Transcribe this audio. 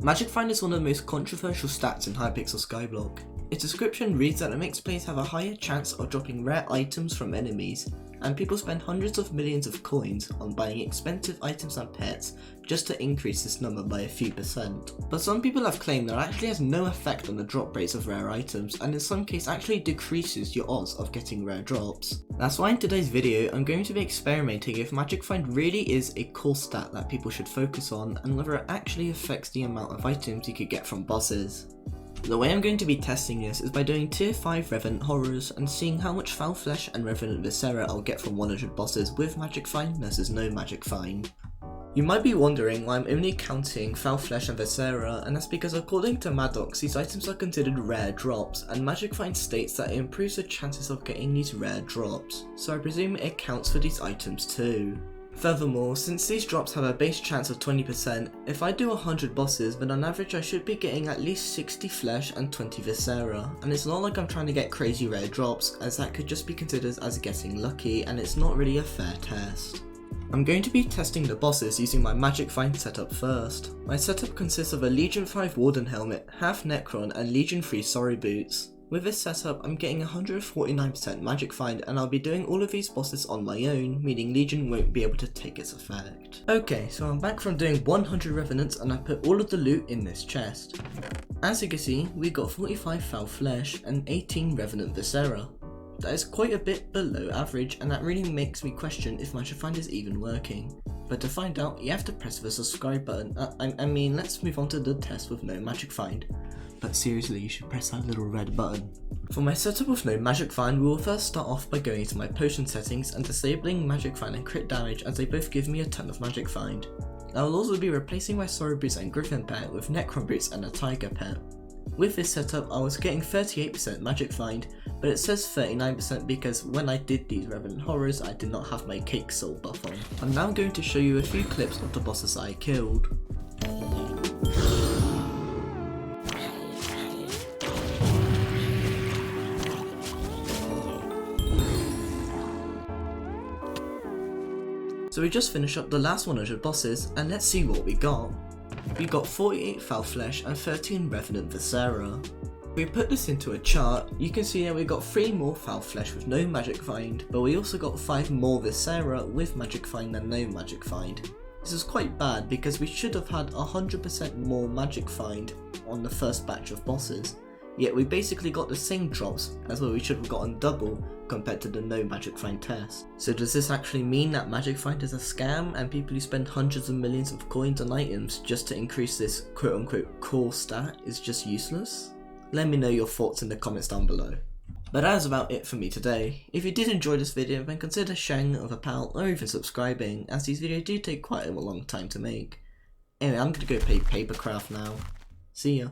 Magic Find is one of the most controversial stats in Hypixel Skyblock. Its description reads that it makes players have a higher chance of dropping rare items from enemies, and people spend hundreds of millions of coins on buying expensive items and pets just to increase this number by a few percent. But some people have claimed that it actually has no effect on the drop rates of rare items, and in some cases actually decreases your odds of getting rare drops. That's why in today's video I'm going to be experimenting if Magic Find really is a core stat that people should focus on, and whether it actually affects the amount of items you could get from bosses. The way I'm going to be testing this is by doing tier 5 Revenant Horrors and seeing how much Foul Flesh and Revenant Viscera I'll get from 100 bosses with Magic Find versus no Magic Find. You might be wondering why I'm only counting Foul Flesh and Viscera, and that's because according to Maddox these items are considered rare drops, and Magic Find states that it improves the chances of getting these rare drops, so I presume it counts for these items too. Furthermore, since these drops have a base chance of 20%, if I do 100 bosses, then on average I should be getting at least 60 flesh and 20 viscera, and it's not like I'm trying to get crazy rare drops, as that could just be considered as getting lucky, and it's not really a fair test. I'm going to be testing the bosses using my Magic Find setup first. My setup consists of a Legion 5 Warden helmet, half Necron and Legion 3 Sorry boots. With this setup, I'm getting 149% Magic Find, and I'll be doing all of these bosses on my own, meaning Legion won't be able to take its effect. Okay, so I'm back from doing 100 Revenants and I put all of the loot in this chest. As you can see, we got 45 Foul Flesh and 18 Revenant Viscera. That is quite a bit below average, and that really makes me question if Magic Find is even working. But to find out, you have to press the subscribe button. I mean, let's move on to the test with no Magic Find. But seriously, you should press that little red button. For my setup with no Magic Find, we will first start off by going into my potion settings and disabling Magic Find and crit damage, as they both give me a ton of Magic Find. I will also be replacing my Sorrow Boots and Griffin pet with Necron Boots and a Tiger pet. With this setup, I was getting 38% Magic Find, but it says 39% because when I did these Revenant Horrors, I did not have my Cake Soul buff on. I'm now going to show you a few clips of the bosses I killed. So we just finished up the last 100 bosses, and let's see what we got. We got 48 Foul Flesh and 13 Revenant Viscera. If we put this into a chart, you can see that we got 3 more Foul Flesh with no Magic Find, but we also got 5 more Viscera with Magic Find than no Magic Find. This is quite bad because we should have had 100% more Magic Find on the first batch of bosses, yet we basically got the same drops as what we should have gotten double compared to the no Magic Find test. So does this actually mean that Magic Find is a scam and people who spend hundreds of millions of coins on items just to increase this quote unquote core stat is just useless? Let me know your thoughts in the comments down below. But that is about it for me today. If you did enjoy this video, then consider sharing it with a pal or even subscribing, as these videos do take quite a long time to make. Anyway, I'm gonna go play Papercraft now. See ya.